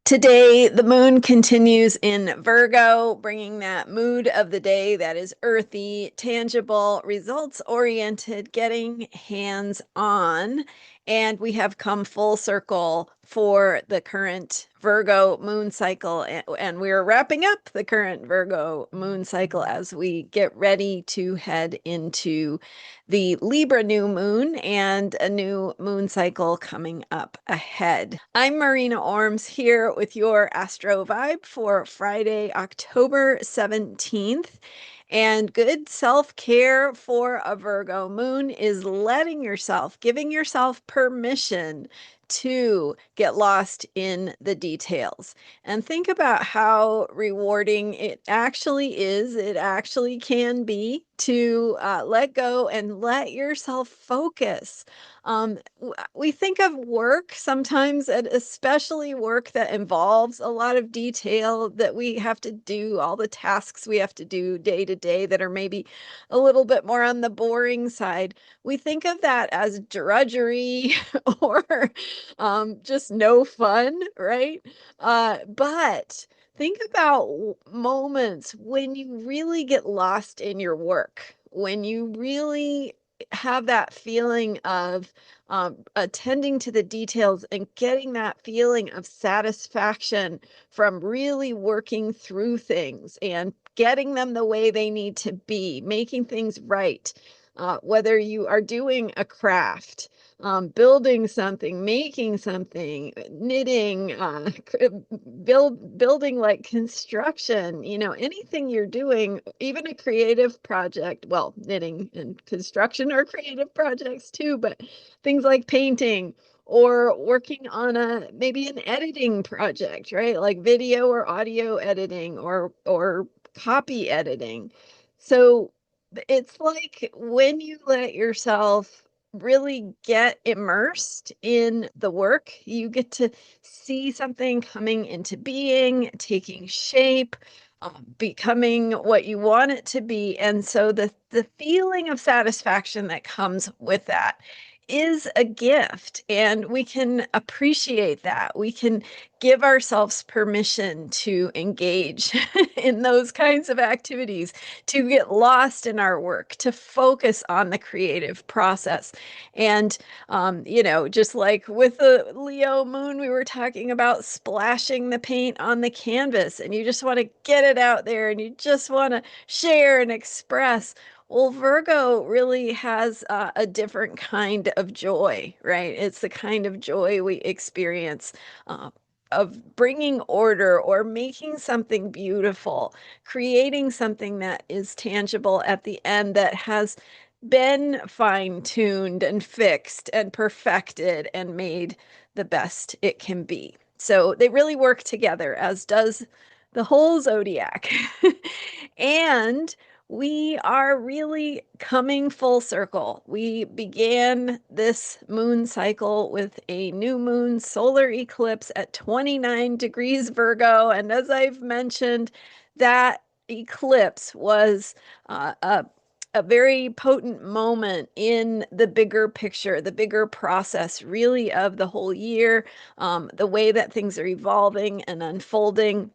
Today, the moon continues in Virgo, bringing that mood of the day that is earthy, tangible, results oriented, getting hands on. And we have come full circle for the current Virgo moon cycle. And we're wrapping up the current Virgo moon cycle as we get ready to head into the Libra new moon and a new moon cycle coming up ahead. I'm Marina Orms here with your Astro Vibe for Friday, October 17th. And good self-care for a Virgo moon is giving yourself permission to get lost in the details. And think about how rewarding it actually is. It actually can be to let go and let yourself focus. We think of work sometimes, and especially work that involves a lot of detail that we have to do, all the tasks we have to do day to day that are maybe a little bit more on the boring side. We think of that as drudgery or just no fun, right? But think about moments when you really get lost in your work, when you really have that feeling of attending to the details and getting that feeling of satisfaction from really working through things and getting them the way they need to be, making things right. Whether you are doing a craft, building something, making something, knitting, building like construction, anything you're doing, even a creative project. Well, knitting and construction are creative projects too, but things like painting or working on maybe an editing project, right? Like video or audio editing or copy editing. So it's like when you let yourself really get immersed in the work, you get to see something coming into being, taking shape, becoming what you want it to be. And so the feeling of satisfaction that comes with that is a gift, and we can appreciate that. We can give ourselves permission to engage in those kinds of activities, to get lost in our work, to focus on the creative process. And, just like with the Leo moon, we were talking about splashing the paint on the canvas, and you just want to get it out there and you just want to share and express. Well, Virgo really has a different kind of joy, right? It's the kind of joy we experience of bringing order or making something beautiful, creating something that is tangible at the end, that has been fine-tuned and fixed and perfected and made the best it can be. So they really work together, as does the whole zodiac. And we are really coming full circle. We began this moon cycle with a new moon solar eclipse at 29 degrees Virgo. And as I've mentioned, that eclipse was a very potent moment in the bigger picture, the bigger process, really, of the whole year, the way that things are evolving and unfolding.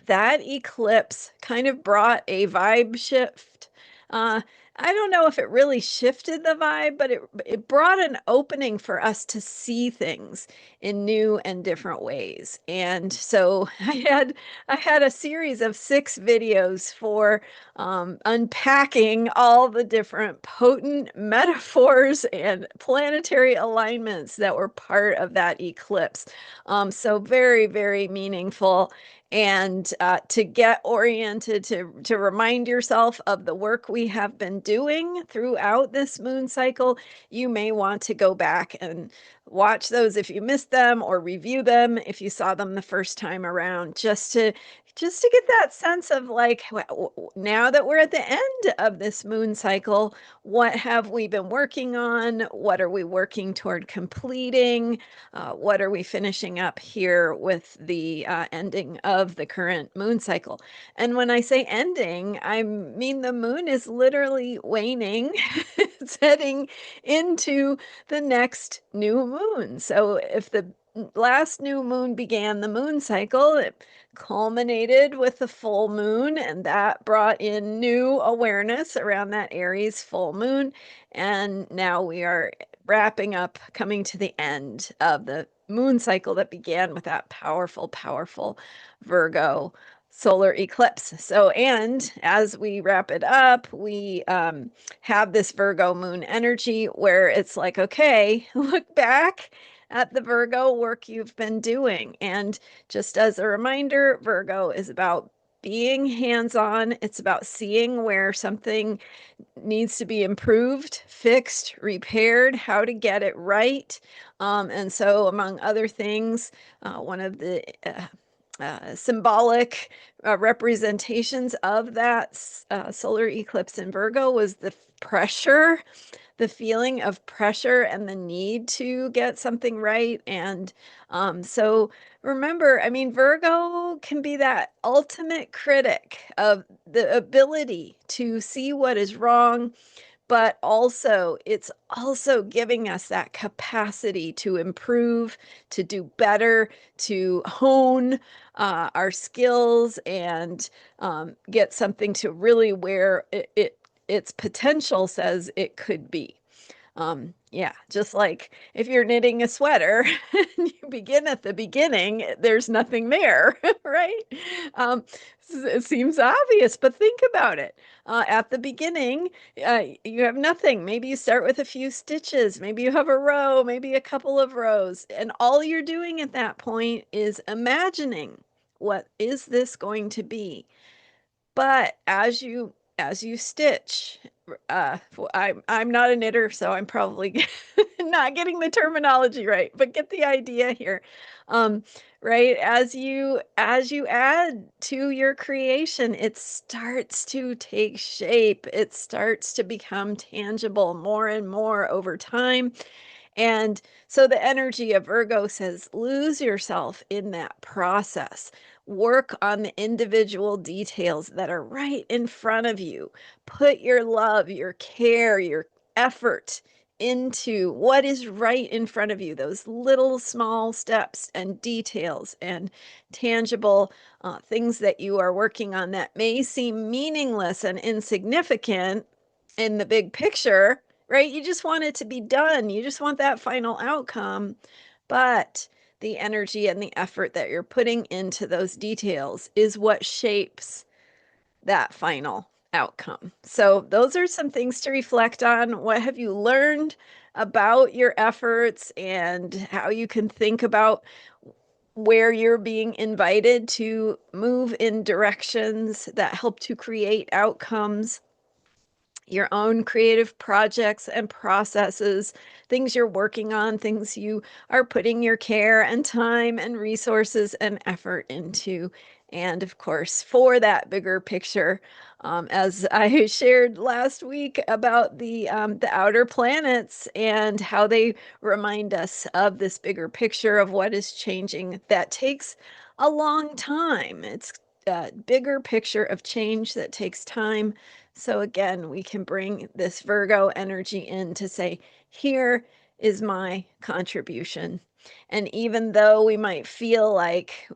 That eclipse kind of brought a vibe shift. Uh, I don't know if it really shifted the vibe, but it brought an opening for us to see things in new and different ways. And so I had a series of 6 videos for unpacking all the different potent metaphors and planetary alignments that were part of that eclipse. So very, very meaningful. And to get oriented, to remind yourself of the work we have been doing throughout this moon cycle, you may want to go back and watch those if you missed them, or review them if you saw them the first time around, just to get that sense of like, now that we're at the end of this moon cycle, what have we been working on? What are we working toward completing? What are we finishing up here with the ending of the current moon cycle? And when I say ending, I mean the moon is literally waning. It's heading into the next new moon. So if the last new moon began the moon cycle. It culminated with the full moon, and that brought in new awareness around that Aries full moon. And now we are wrapping up, coming to the end of the moon cycle that began with that powerful, powerful Virgo solar eclipse. So, and as we wrap it up, we have this Virgo moon energy where it's like, okay, look back at the Virgo work you've been doing. And just as a reminder, Virgo is about being hands-on. It's about seeing where something needs to be improved, fixed, repaired, how to get it right. And so, among other things, one of the symbolic representations of that solar eclipse in Virgo was the pressure, the feeling of pressure and the need to get something right. And so remember, I mean, Virgo can be that ultimate critic of the ability to see what is wrong, but also it's also giving us that capacity to improve, to do better, to hone our skills and get something to really where its potential says it could be. Yeah, just like if you're knitting a sweater and you begin at the beginning, there's nothing there, right? Um, it seems obvious, but think about it. At the beginning, you have nothing. Maybe you start with a few stitches, maybe you have a row, maybe a couple of rows, and all you're doing at that point is imagining what is this going to be. But as you stitch, I'm not a knitter, so I'm probably not getting the terminology right, but get the idea here. Um, right? As you add to your creation, it starts to take shape. It starts to become tangible more and more over time. And so the energy of Virgo says, lose yourself in that process. Work on the individual details that are right in front of you. Put your love, your care, your effort into what is right in front of you, those little small steps and details and tangible things that you are working on that may seem meaningless and insignificant in the big picture, right? You just want it to be done. You just want that final outcome. But the energy and the effort that you're putting into those details is what shapes that final outcome. So, those are some things to reflect on. What have you learned about your efforts and how you can think about where you're being invited to move in directions that help to create outcomes, your own creative projects and processes, things you're working on, things you are putting your care and time and resources and effort into. And of course, for that bigger picture, as I shared last week about the outer planets and how they remind us of this bigger picture of what is changing, that takes a long time. It's a bigger picture of change that takes time. So again, we can bring this Virgo energy in to say, here is my contribution. And even though we might feel like,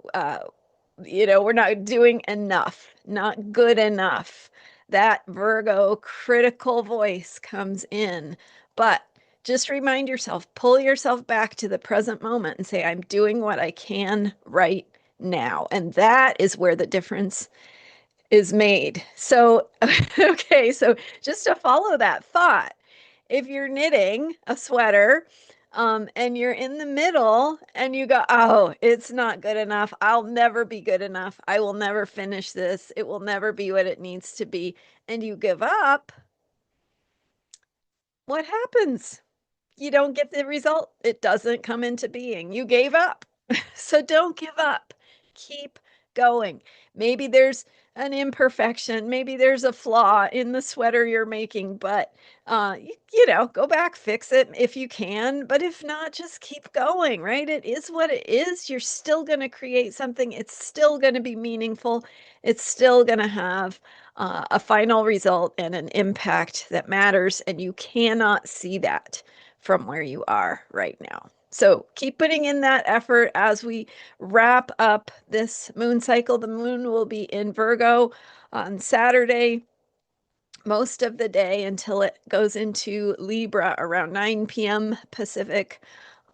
we're not doing enough, not good enough, that Virgo critical voice comes in. But just remind yourself, pull yourself back to the present moment and say, I'm doing what I can right now. And that is where the difference is made. So, okay, so just to follow that thought, if you're knitting a sweater, and you're in the middle and you go, oh, it's not good enough. I'll never be good enough. I will never finish this. It will never be what it needs to be. And you give up, what happens? You don't get the result. It doesn't come into being. You gave up. So don't give up. Keep going. Maybe there's an imperfection. Maybe there's a flaw in the sweater you're making, but go back, fix it if you can. But if not, just keep going, right? It is what it is. You're still going to create something. It's still going to be meaningful. It's still going to have a final result and an impact that matters. And you cannot see that from where you are right now. So keep putting in that effort as we wrap up this moon cycle. The moon will be in Virgo on Saturday, most of the day until it goes into Libra around 9 p.m. Pacific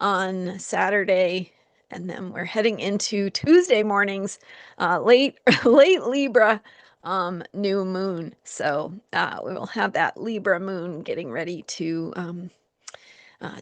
on Saturday. And then we're heading into Tuesday mornings, late late Libra new moon. So we will have that Libra moon getting ready to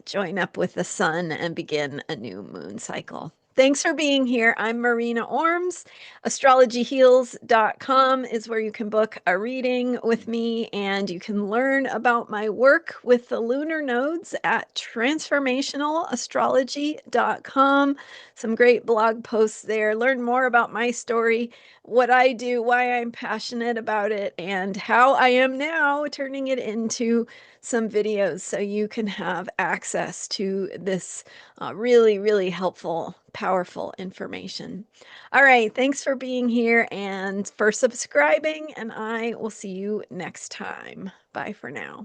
join up with the sun and begin a new moon cycle. Thanks for being here. I'm Marina Orms. Astrologyheals.com is where you can book a reading with me, and you can learn about my work with the lunar nodes at transformationalastrology.com. Some great blog posts there. Learn more about my story, what I do, why I'm passionate about it, and how I am now turning it into some videos so you can have access to this really, really helpful, powerful information. All right, thanks for being here and for subscribing, and I will see you next time. Bye for now.